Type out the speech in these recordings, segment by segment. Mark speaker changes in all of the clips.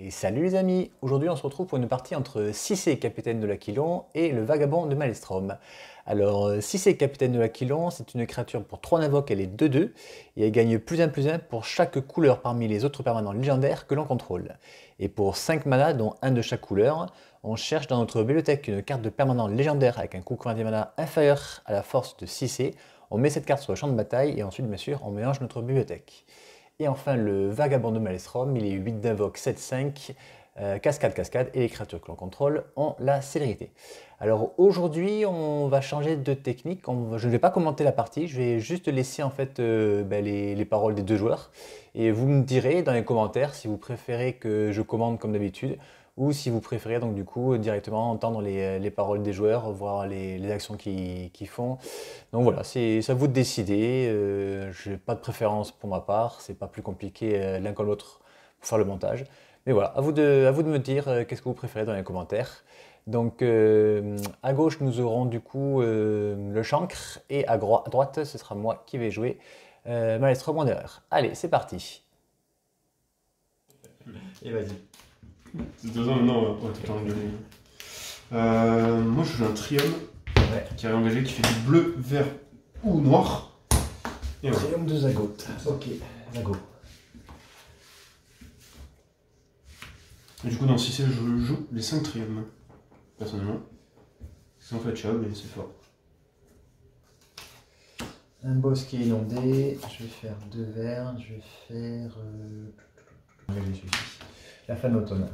Speaker 1: Et salut les amis, aujourd'hui on se retrouve pour une partie entre Cissé, capitaine de l'Aquilon, et le vagabond de Malestrom. Alors Cissé, capitaine de l'Aquilon, c'est une créature pour 3 invoques, elle est 2-2, et elle gagne +1/+1 pour chaque couleur parmi les autres permanents légendaires que l'on contrôle. Et pour 5 mana, dont un de chaque couleur, on cherche dans notre bibliothèque une carte de permanent légendaire avec un coût de mana inférieur à la force de Cissé. On met cette carte sur le champ de bataille et ensuite bien sûr on mélange notre bibliothèque. Et enfin, le vagabond de Malestrom, il est 8 d'invoque, 7-5, cascade, et les créatures que l'on contrôle ont la célérité. Alors aujourd'hui, on va changer de technique. Je ne vais pas commenter la partie, je vais juste laisser en fait les paroles des deux joueurs. Et vous me direz dans les commentaires si vous préférez que je commente comme d'habitude, ou si vous préférez donc du coup directement entendre les paroles des joueurs, voir les actions qu'ils font. Donc voilà, c'est à vous de décider. Je n'ai pas de préférence pour ma part, c'est pas plus compliqué l'un que l'autre pour faire le montage. Mais voilà, à vous de me dire qu'est-ce que vous préférez dans les commentaires. Donc à gauche nous aurons du coup le chancre et à droite ce sera moi qui vais jouer Malestrom Wanderer. Allez, c'est parti. Et vas-y.
Speaker 2: C'est 2 ans maintenant, ouais, tout le temps moi je joue un Trium qui est engagé, qui fait du bleu, vert ou noir.
Speaker 1: Et voilà. Trium de Zagot. Ok, Zagot.
Speaker 2: Et du coup dans 6 je joue les 5 Trium, personnellement. C'est en fait chab et c'est fort.
Speaker 1: Un boss qui est inondé, je vais faire 2 verts, je vais faire... la fin d'automne.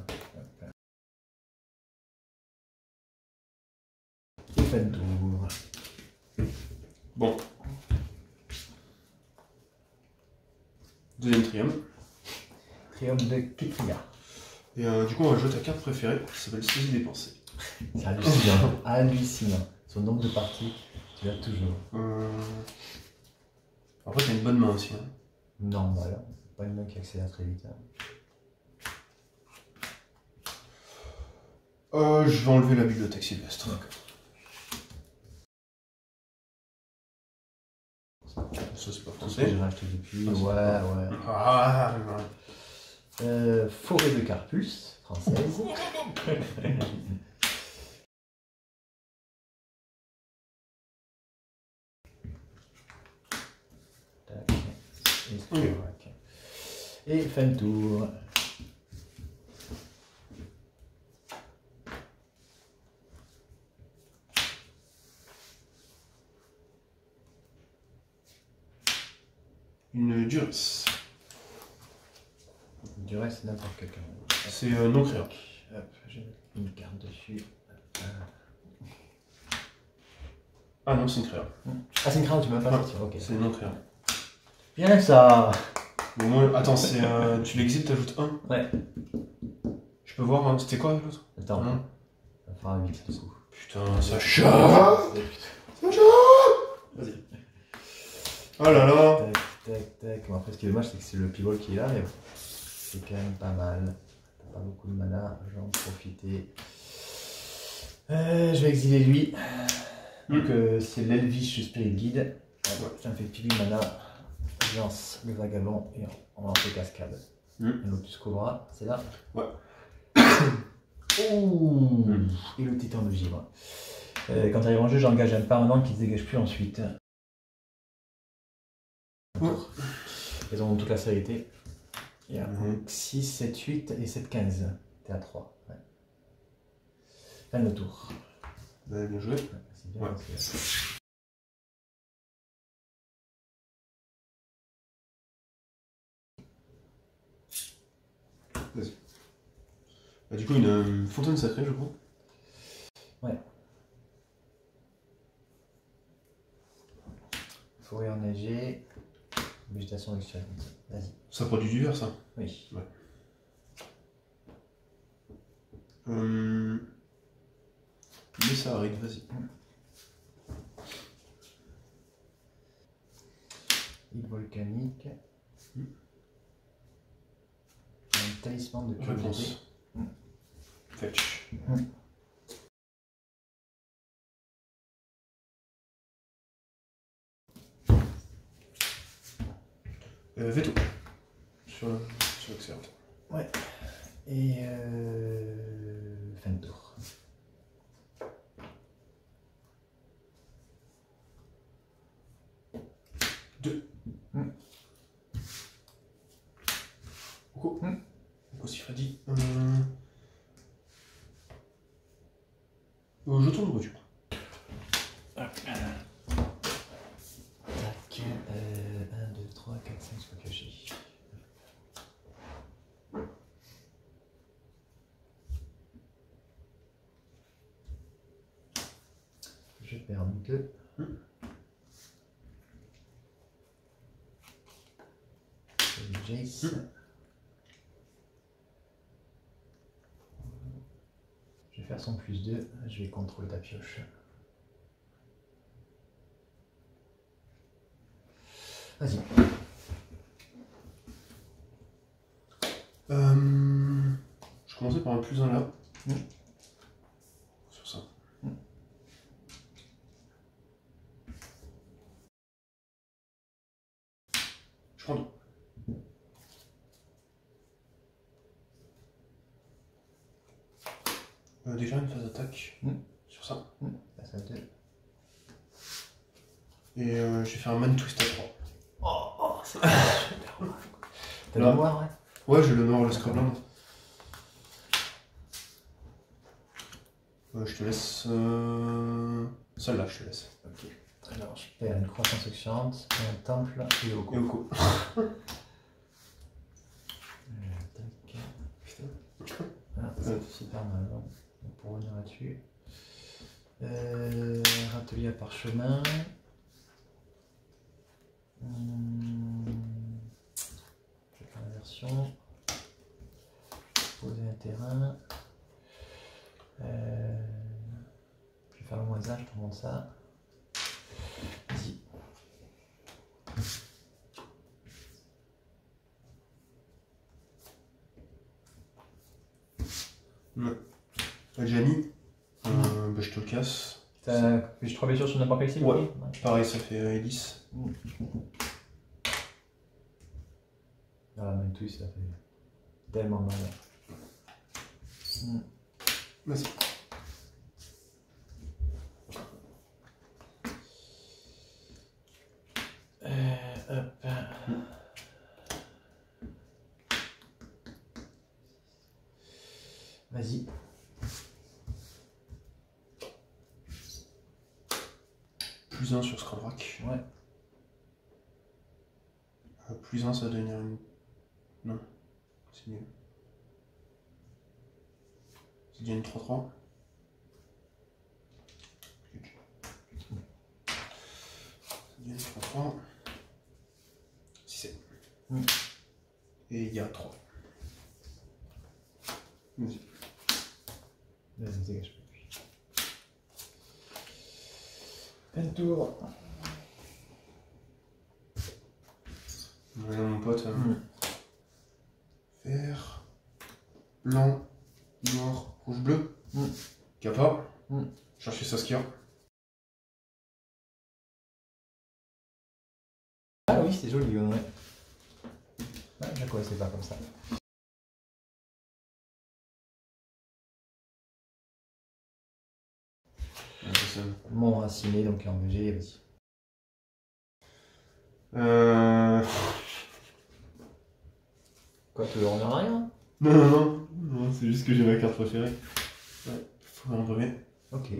Speaker 1: Et fin de tour.
Speaker 2: Bon. Deuxième Trium.
Speaker 1: Trium de Kitria.
Speaker 2: Et du coup on va jouer ta carte préférée qui s'appelle Saisie des pensées.
Speaker 1: C'est hallucinant. Hallucinant. Son nombre de parties, tu l'as toujours.
Speaker 2: Après t'as une bonne main aussi. Hein.
Speaker 1: Non, voilà. Pas une main qui accélère très vite. Hein.
Speaker 2: Je vais enlever la bibliothèque Sylvestre. Ça c'est pas français.
Speaker 1: J'ai racheté depuis. Ouais.
Speaker 2: Ah,
Speaker 1: Forêt de Carpus, française. Et fin de tour.
Speaker 2: une Duress.
Speaker 1: Duress, c'est n'importe quel.
Speaker 2: C'est non créant.
Speaker 1: Hop, je mets une carte dessus.
Speaker 2: Ah non, c'est une créa.
Speaker 1: Ah, c'est une créa, tu m'as pas sorti. Ok.
Speaker 2: C'est non créa.
Speaker 1: Bien ça.
Speaker 2: Bon, moi, attends, c'est tu l'exiles, t'ajoutes 1.
Speaker 1: Ouais.
Speaker 2: Je peux voir, hein, c'était quoi l'autre?
Speaker 1: Attends. Ça fera 8 du coup.
Speaker 2: Putain, ça chape. Ça chape. Vas-y. Oh là là.
Speaker 1: Tac. Bon, après, ce qui est dommage, c'est que c'est le pivot qui est là, mais bon. C'est quand même pas mal. T'as pas beaucoup de mana, je vais en profiter. Je vais exiler lui. Donc c'est l'Elvish Spirit Guide. Ça me fait pile mana. Je lance le vagabond et on lance les cascades. Un Lotus Cobra, c'est là.
Speaker 2: Ouais.
Speaker 1: Ouh. Et le titan de givre. Quand j'arrive en jeu, j'engage un permanent qui ne se dégage plus ensuite. Ils ont toute la célérité. Il y a 6, 7, 8 et 7, 15. T'es à 3. Ouais. Fin de tour.
Speaker 2: Bien joué.
Speaker 1: C'est bien. Ouais.
Speaker 2: Vas-y. Bah, du coup, une fontaine sacrée, je crois.
Speaker 1: Ouais. Forêt enneigée. Végétation luxuriante. Vas-y.
Speaker 2: Ça produit du vert, ça?
Speaker 1: Oui.
Speaker 2: Ouais. Mais ça arrive, vas-y.
Speaker 1: Île volcanique. Un talisman de curiosité.
Speaker 2: Fetch. Veto. Sur l'accélérateur.
Speaker 1: Ouais. Et fin de tour.
Speaker 2: Deux. Pourquoi si Freddy je tourne de voiture.
Speaker 1: Tac. 1, 2, 3, 4, 5, c'est pas caché. Je perds 2. Jace. Je vais faire son +2, je vais contrôler ta pioche. Vas-y.
Speaker 2: Je commençais par un +1 là. Sur ça. Je prends 2. Déjà une phase d'attaque sur ça.
Speaker 1: Passe à 2.
Speaker 2: Et je vais faire un man twist à 3.
Speaker 1: Oh, c'est super. T'as le noir, ouais?
Speaker 2: Ouais, j'ai le noir, le Scrabland. Je te laisse. Celle-là, je te laisse.
Speaker 1: Ok. Alors, je perds une croissance oxydante, un temple et au
Speaker 2: Et au coup.
Speaker 1: Ah, c'est super mal. Hein. Pour revenir là-dessus. Râtelier à parchemin. Je vais faire la version. Poser un terrain. Je vais faire le -1, je te montre ça. Vas-y.
Speaker 2: Ouais. Gianni, je te le casse.
Speaker 1: T'as plus 3 blessures sur n'importe quelle cible?
Speaker 2: Ouais. Pareil, ça fait Hélice.
Speaker 1: Ah, la main twist, ça fait tellement mal.
Speaker 2: Vas-y.
Speaker 1: Hop. Vas-y.
Speaker 2: +1 sur Scrabrak.
Speaker 1: Ouais.
Speaker 2: +1, ça va devenir une. Non. C'est nul. C'est déjà une 3-3. C'est déjà une 3-3. 6. Et il y a 3. Vas-y.
Speaker 1: Vas-y, dégage. Fin de tour.
Speaker 2: Voilà mon pote. Vert, blanc, noir, rouge, bleu. Kappa. Chercher Saskia.
Speaker 1: Ah oui, c'est joli, ouais. Ouais, je la connaissais pas comme ça. Mon raciné, donc en VG, vas-y. Quoi, tu veux revenir en arrière?
Speaker 2: Non, c'est juste que j'ai ma carte préférée. Ouais, faut en premier.
Speaker 1: Ok.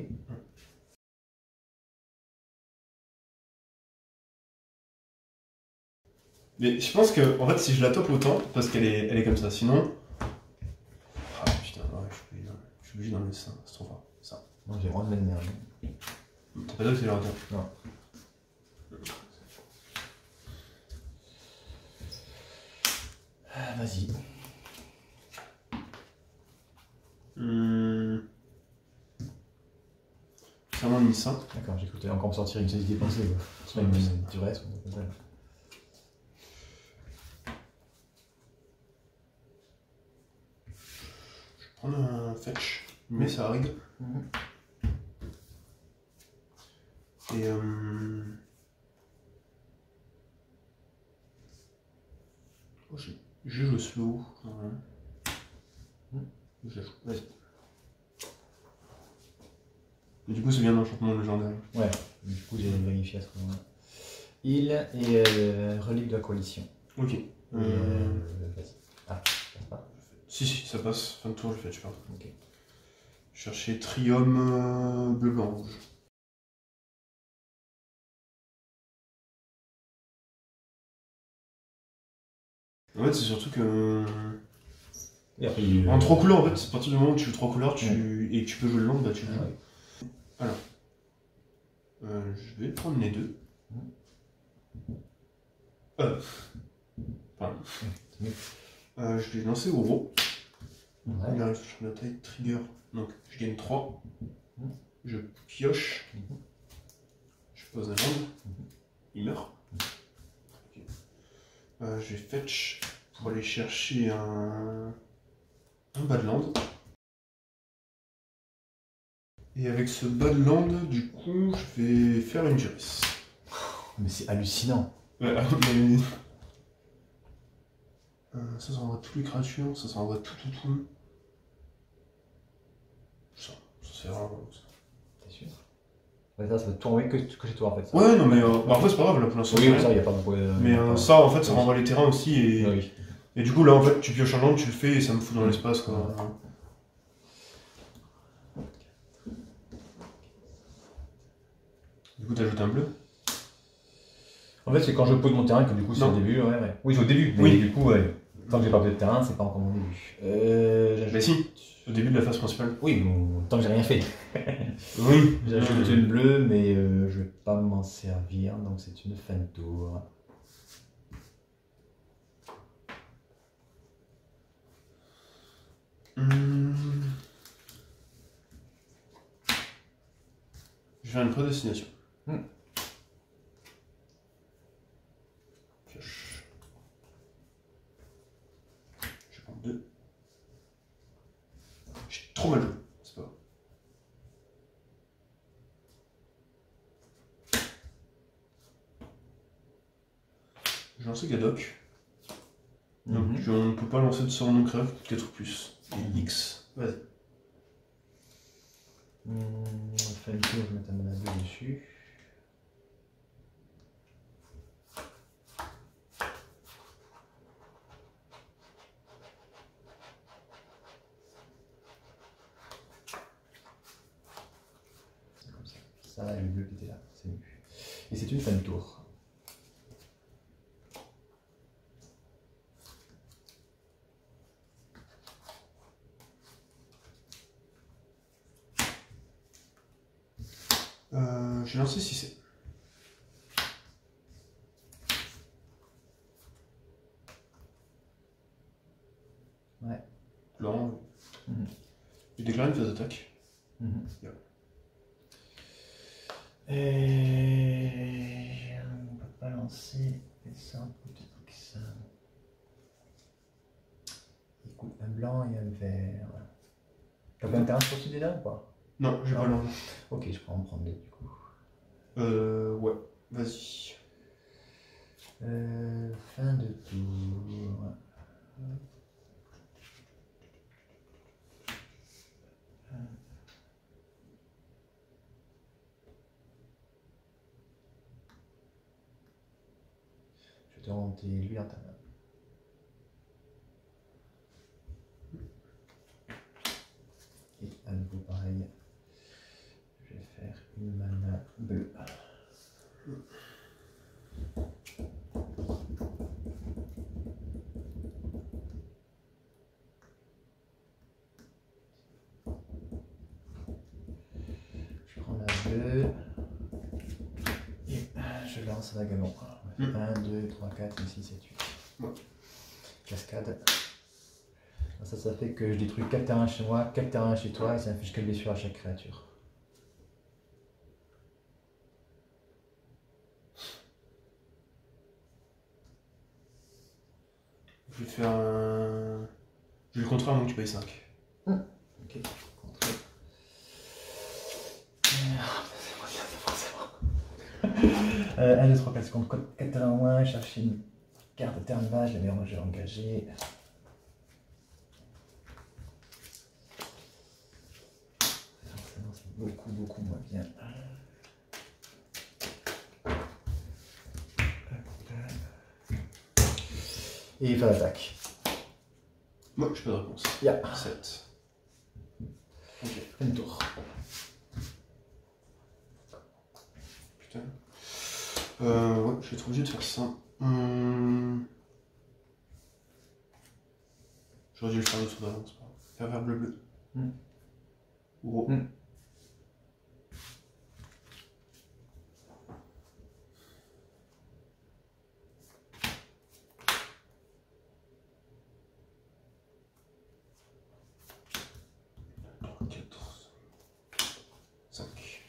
Speaker 2: Mais je pense que, en fait, si je la top autant, parce qu'elle est comme ça, sinon. Ah putain, ouais, je suis obligé d'en mettre ça, c'est trop fort. Ça.
Speaker 1: Moi j'ai vraiment de mettre merde.
Speaker 2: T'as pas d'accélérateur?
Speaker 1: Non. Vas-y.
Speaker 2: C'est vraiment mis ça.
Speaker 1: D'accord, j'ai écouté encore me sortir une série dépensée. Tu vas du reste.
Speaker 2: Je vais prendre un fetch, mais ça arrive. Et oh, j'ai le slow. Je la joue. Vas-y. Et du coup, c'est bien l'enchantement légendaire.
Speaker 1: Ouais, du coup, j'ai vérifié à ce moment-là. Il et relique de la coalition.
Speaker 2: Ok.
Speaker 1: Vas-y. Ah, ça passe pas.
Speaker 2: Si, ça passe. Fin de tour, je fais, je pars.
Speaker 1: Ok.
Speaker 2: Chercher Trium bleu, blanc, rouge. En fait, c'est surtout que.
Speaker 1: Et après,
Speaker 2: en 3 couleurs, en fait, à partir du moment où tu joues 3 couleurs et que tu peux jouer le land, bah tu le joues.
Speaker 1: Ouais.
Speaker 2: Alors. Je vais prendre les deux. Pardon. Je vais lancer au gros.
Speaker 1: Ouais.
Speaker 2: Il arrive sur la taille trigger. Donc je gagne 3. Je pioche. Je pose un land. Il meurt. Okay. Je vais fetch pour aller chercher un badland. Et avec ce badland, du coup, je vais faire une Juris.
Speaker 1: Mais c'est hallucinant.
Speaker 2: Ouais, ça envoie toutes les créatures, ça envoie tout. Ça c'est vraiment.
Speaker 1: T'es sûr? Ouais, ça va tout envoyer que chez toi en fait. Ça.
Speaker 2: Ouais, non, mais bah, après, c'est pas grave, là pour l'instant.
Speaker 1: Oui, ça, il n'y a pas beaucoup.
Speaker 2: Mais ça, en fait, ça renvoie les terrains aussi. Et,
Speaker 1: oui.
Speaker 2: Et du coup, là, en fait, tu pioches un land, tu le fais et ça me fout dans l'espace, quoi. Du coup, t'ajoutes un bleu.
Speaker 1: En fait, c'est quand je pose mon terrain que du coup, c'est au début. Ouais. Oui, c'est au début. Mais du coup, tant que j'ai pas posé de terrain, c'est pas encore mon début.
Speaker 2: Mais si, au début de la phase principale.
Speaker 1: Oui, bon, tant que j'ai rien fait.
Speaker 2: Oui.
Speaker 1: J'ajoute une bleue, mais je vais pas m'en servir, donc c'est une fin de tour.
Speaker 2: Je vais faire une prédestination. Pioche. Je prends 2. J'ai trop mal joué, c'est pas grave. Je lance Gadok. Donc on ne peut pas lancer de sort non créatif, peut-être plus. Et X. Vas-y.
Speaker 1: Fin de tour, je vais mettre un mana 2 dessus. C'est comme ça. Ça, le bleu qui était là, c'est mieux. Et c'est une fin de tour.
Speaker 2: J'ai lancé 6C.
Speaker 1: Ouais.
Speaker 2: Laurent. Il déclare une phase d'attaque. Yeah.
Speaker 1: Et on peut pas lancer ça, peut-être que ça. Écoute, un blanc et un vert. T'as pas intérêt sur ce dé-là ou pas?
Speaker 2: Non, j'ai pas lancé.
Speaker 1: Ok, je peux en prendre deux du coup.
Speaker 2: Ouais, vas-y.
Speaker 1: Fin de tour. Je vais te remonter lui en ta main. Et à nouveau pareil. Je vais faire une mana bleue. Je prends la bleue. Et je lance vagabond. 1, 2, 3, 4, 6, 7, 8.
Speaker 2: Ouais.
Speaker 1: Cascade. Ça fait que je détruis 4 terrains chez moi, 4 terrains chez toi, et ça inflige quelle blessure à chaque créature.
Speaker 2: Je vais faire un. Je vais le contrer avant que tu payes 5.
Speaker 1: Ok, contré. 1, 2, 3, 4 secondes, 4 terrains en moins, chercher une carte de terrain de base, je vais engager. beaucoup moins bien. Et il fait l'attaque.
Speaker 2: Moi, je n'ai pas de réponse.
Speaker 1: Yeah.
Speaker 2: 7. Ok.
Speaker 1: Un tour.
Speaker 2: Putain. Ouais, je vais être obligé de faire ça. J'aurais dû le faire le tour d'avance. Faire vert bleu. Gros.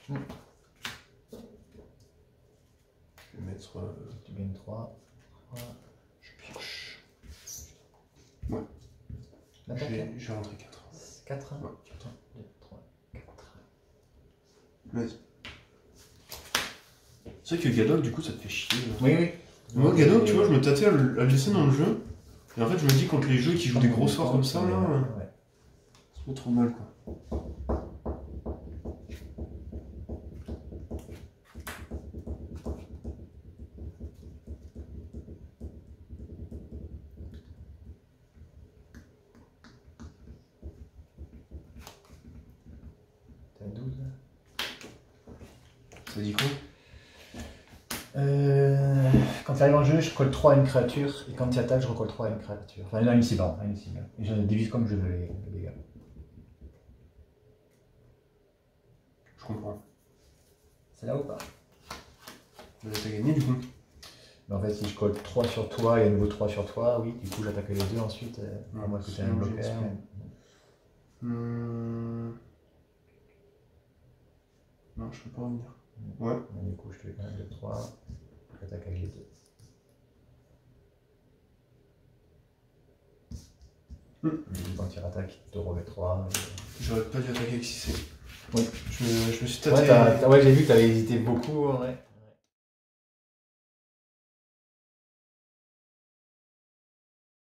Speaker 2: Je vais mettre.
Speaker 1: Tu gagnes 3.
Speaker 2: Je pioche.
Speaker 1: Ouais.
Speaker 2: Je vais rentrer 4.
Speaker 1: 4
Speaker 2: Ouais.
Speaker 1: 4, 2, 3, 4.
Speaker 2: Vas-y. C'est vrai que Gadol, du coup, ça te fait chier. Là.
Speaker 1: Oui.
Speaker 2: Moi, Gadol, tu vois, je me tâtais à le laisser dans le jeu. Et en fait, je me dis, contre les jeux qui jouent des gros sorts comme ça, là,
Speaker 1: ouais.
Speaker 2: c'est pas trop mal, quoi.
Speaker 1: T'as 12.
Speaker 2: Ça dit quoi?
Speaker 1: Quand tu arrives en jeu, je colle 3 à une créature, et quand tu attaques, je recolle 3 à une créature. Enfin, à une cible, Et je divise comme je veux les dégâts.
Speaker 2: Je comprends.
Speaker 1: C'est là ou pas?
Speaker 2: T'as gagné, du coup.
Speaker 1: Mais en fait, si je colle 3 sur toi et à nouveau 3 sur toi, oui, du coup, j'attaque les deux ensuite, à moins que tu aies un bloqueur.
Speaker 2: Non, je peux pas revenir. Ouais.
Speaker 1: Mais du coup, je te fais quand même 2-3. J'attaque avec les deux. Quand tu attaques, tu te remets 3.
Speaker 2: J'aurais pas dû attaquer avec 6.
Speaker 1: Oui.
Speaker 2: Je me suis tâté.
Speaker 1: Ouais, j'ai vu que tu avais hésité beaucoup. Ouais.